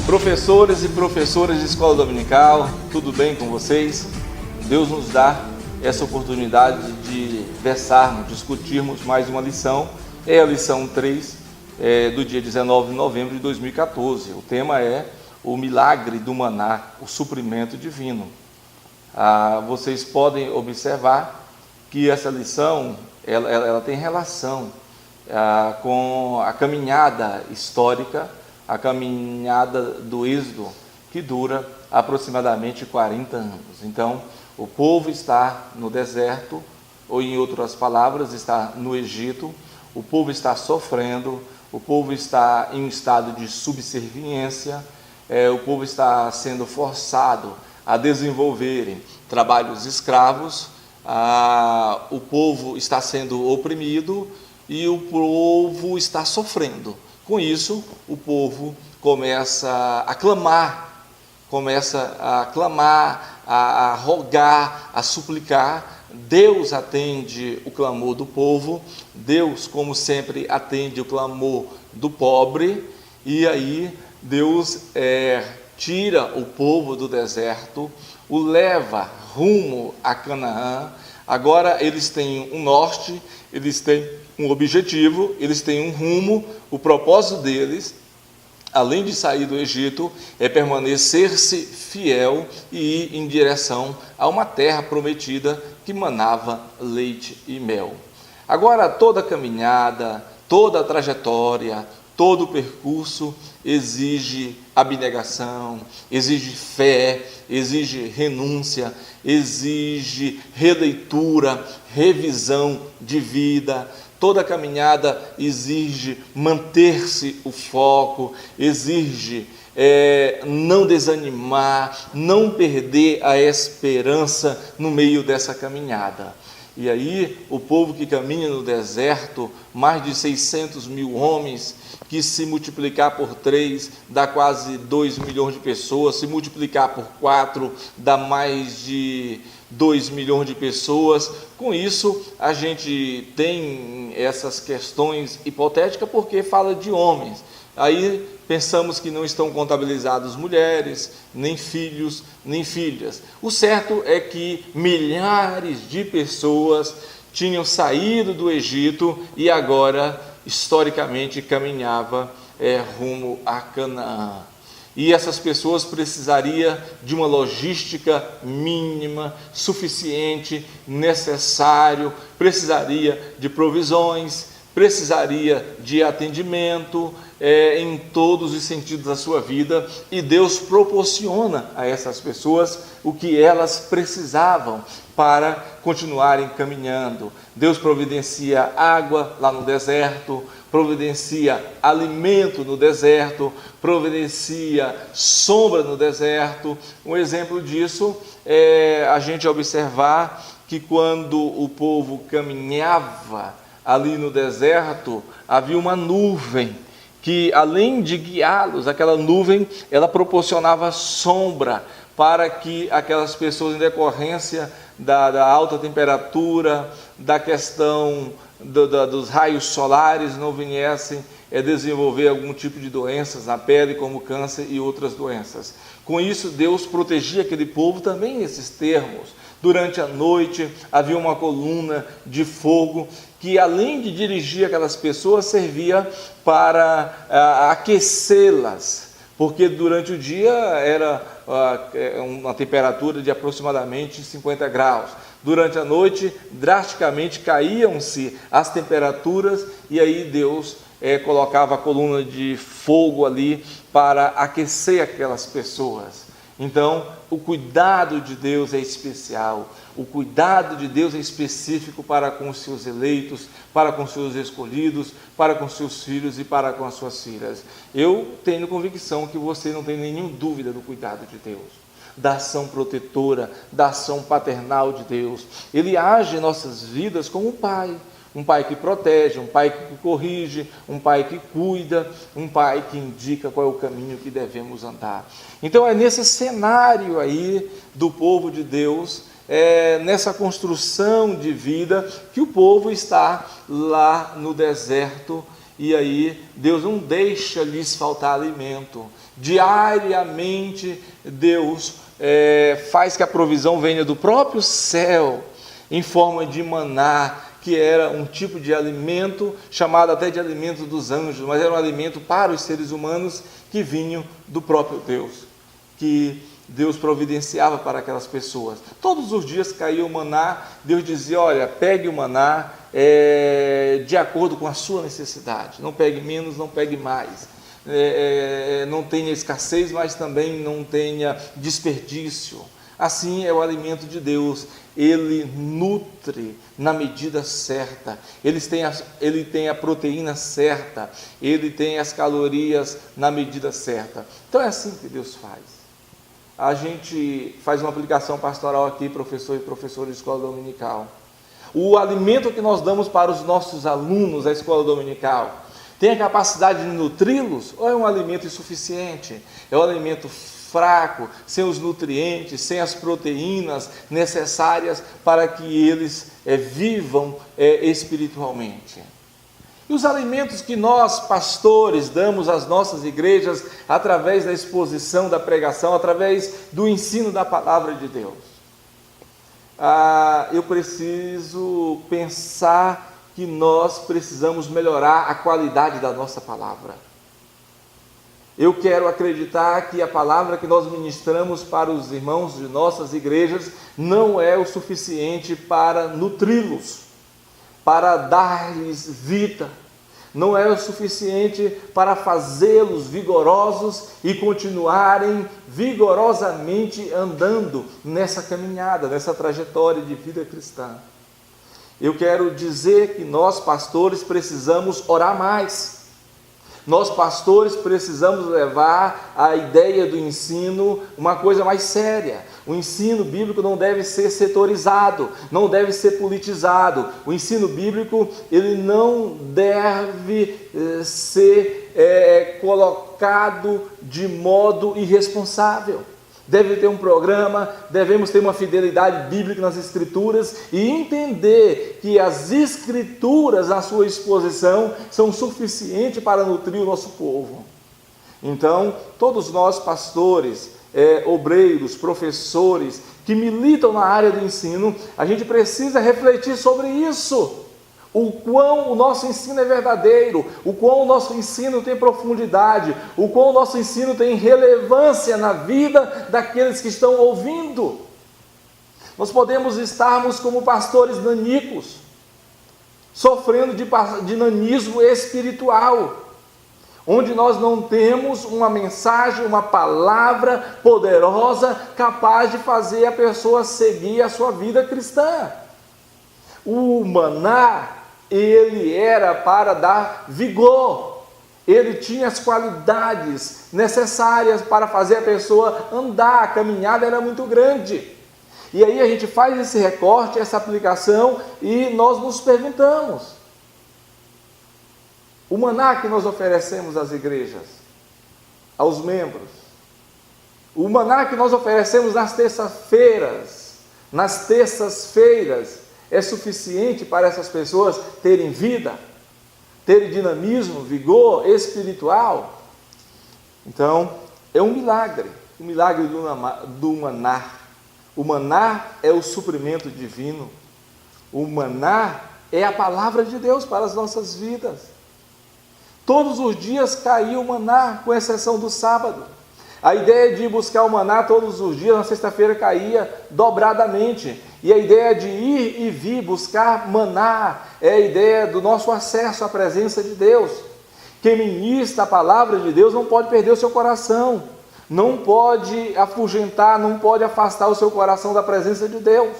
Professores e professoras de escola dominical, tudo bem com vocês? Deus nos dá essa oportunidade de versarmos, discutirmos mais uma lição. É a lição 3 do dia 19 de novembro de 2014. O tema é o milagre do maná, o suprimento divino. Vocês podem observar que essa lição ela tem relação com a caminhada histórica, a caminhada do Êxodo, que dura aproximadamente 40 anos. Então, o povo está no deserto, ou em outras palavras, está no Egito, o povo está sofrendo, o povo está em um estado de subserviência, o povo está sendo forçado a desenvolverem trabalhos escravos, o povo está sendo oprimido e o povo está sofrendo. Com isso, o povo começa a clamar, a rogar, a suplicar. Deus atende o clamor do povo, Deus, como sempre, atende o clamor do pobre, e aí Deus tira o povo do deserto, o leva rumo a Canaã. Agora eles têm um norte, eles têm um objetivo, eles têm um rumo. O propósito deles, além de sair do Egito, é permanecer-se fiel e ir em direção a uma terra prometida que manava leite e mel. Agora, toda a caminhada, toda a trajetória, todo o percurso exige abnegação, exige fé, exige renúncia, exige releitura, revisão de vida. Toda a caminhada exige manter-se o foco, exige não desanimar, não perder a esperança no meio dessa caminhada. E aí, o povo que caminha no deserto, mais de 600 mil homens, que se multiplicar por 3 dá quase 2 milhões de pessoas, se multiplicar por 4 dá mais de 2 milhões de pessoas. Com isso, a gente tem essas questões hipotéticas porque fala de homens. Aí pensamos que não estão contabilizadas mulheres, nem filhos, nem filhas. O certo é que milhares de pessoas tinham saído do Egito e agora, historicamente, caminhava rumo a Canaã. E essas pessoas precisariam de uma logística mínima, suficiente, necessário, precisaria de provisões, precisaria de atendimento em todos os sentidos da sua vida, e Deus proporciona a essas pessoas o que elas precisavam para continuarem caminhando. Deus providencia água lá no deserto, providencia alimento no deserto, providencia sombra no deserto. Um exemplo disso é a gente observar que quando o povo caminhava ali no deserto, havia uma nuvem que, além de guiá-los, aquela nuvem, ela proporcionava sombra para que aquelas pessoas, em decorrência da alta temperatura, da questão dos raios solares, não viessem desenvolver algum tipo de doenças na pele, como câncer e outras doenças. Com isso, Deus protegia aquele povo também nesses termos. Durante a noite havia uma coluna de fogo que, além de dirigir aquelas pessoas, servia para aquecê-las, porque durante o dia era uma temperatura de aproximadamente 50 graus. Durante a noite, drasticamente caíam-se as temperaturas, e aí Deus colocava a coluna de fogo ali para aquecer aquelas pessoas. Então, o cuidado de Deus é especial, o cuidado de Deus é específico para com os seus eleitos, para com os seus escolhidos, para com os seus filhos e para com as suas filhas. Eu tenho convicção que você não tem nenhuma dúvida do cuidado de Deus, da ação protetora, da ação paternal de Deus. Ele age em nossas vidas como um pai que protege, um pai que corrige, um pai que cuida, um pai que indica qual é o caminho que devemos andar. Então é nesse cenário aí do povo de Deus, nessa construção de vida, que o povo está lá no deserto E aí Deus não deixa lhes faltar alimento. Diariamente Deus faz que a provisão venha do próprio céu, em forma de maná, que era um tipo de alimento, chamado até de alimento dos anjos, mas era um alimento para os seres humanos que vinham do próprio Deus, que Deus providenciava para aquelas pessoas. Todos os dias caía o maná, Deus dizia, olha, pegue o maná de acordo com a sua necessidade, não pegue menos, não pegue mais, não tenha escassez, mas também não tenha desperdício. Assim é o alimento de Deus, ele nutre na medida certa, ele tem a proteína certa, ele tem as calorias na medida certa. Então é assim que Deus faz. A gente faz uma aplicação pastoral aqui, professor e professora de escola dominical. O alimento que nós damos para os nossos alunos da escola dominical tem a capacidade de nutri-los ou é um alimento insuficiente? É um alimento fraco, sem os nutrientes, sem as proteínas necessárias para que eles vivam espiritualmente. E os alimentos que nós, pastores, damos às nossas igrejas através da exposição, da pregação, através do ensino da palavra de Deus. Eu preciso pensar que nós precisamos melhorar a qualidade da nossa palavra. Eu quero acreditar que a palavra que nós ministramos para os irmãos de nossas igrejas não é o suficiente para nutri-los, para dar-lhes vida, não é o suficiente para fazê-los vigorosos e continuarem vigorosamente andando nessa caminhada, nessa trajetória de vida cristã. Eu quero dizer que nós, pastores, precisamos orar mais. Nós, pastores, precisamos levar a ideia do ensino uma coisa mais séria. O ensino bíblico não deve ser setorizado, não deve ser politizado. O ensino bíblico, ele não deve ser colocado de modo irresponsável. Deve ter um programa, devemos ter uma fidelidade bíblica nas Escrituras e entender que as Escrituras, na sua exposição, são suficientes para nutrir o nosso povo. Então, todos nós, pastores, obreiros, professores, que militam na área do ensino, a gente precisa refletir sobre isso. O quão o nosso ensino é verdadeiro, o quão o nosso ensino tem profundidade, o quão o nosso ensino tem relevância na vida daqueles que estão ouvindo. Nós podemos estarmos como pastores nanicos, sofrendo de nanismo espiritual, onde nós não temos uma mensagem, uma palavra poderosa capaz de fazer a pessoa seguir a sua vida cristã. O maná, ele era para dar vigor, ele tinha as qualidades necessárias para fazer a pessoa andar, a caminhada era muito grande. E aí a gente faz esse recorte, essa aplicação, e nós nos perguntamos, o maná que nós oferecemos às igrejas, aos membros, o maná que nós oferecemos nas terças-feiras, é suficiente para essas pessoas terem vida, terem dinamismo, vigor espiritual? Então, é um milagre do maná. O maná é o suprimento divino, o maná é a palavra de Deus para as nossas vidas. Todos os dias caía o maná, com exceção do sábado. A ideia de ir buscar o maná todos os dias, na sexta-feira caía dobradamente. E a ideia de ir e vir buscar maná é a ideia do nosso acesso à presença de Deus. Quem ministra a palavra de Deus não pode perder o seu coração, não pode afugentar, não pode afastar o seu coração da presença de Deus.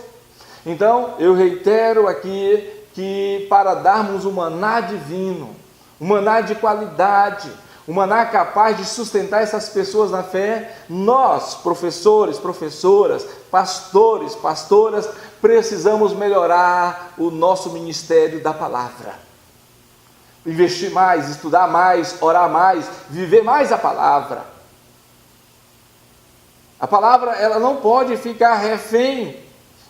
Então, eu reitero aqui que para darmos o maná divino, um maná de qualidade, um maná capaz de sustentar essas pessoas na fé, nós, professores, professoras, pastores, pastoras, precisamos melhorar o nosso ministério da palavra. Investir mais, estudar mais, orar mais, viver mais a palavra. A palavra, ela não pode ficar refém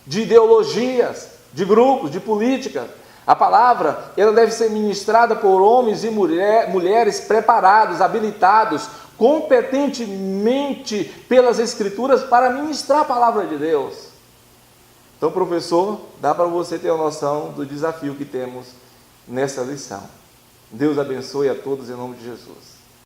de ideologias, de grupos, de políticas. A palavra, ela deve ser ministrada por homens e mulheres preparados, habilitados, competentemente pelas Escrituras para ministrar a palavra de Deus. Então, professor, dá para você ter a noção do desafio que temos nessa lição. Deus abençoe a todos em nome de Jesus.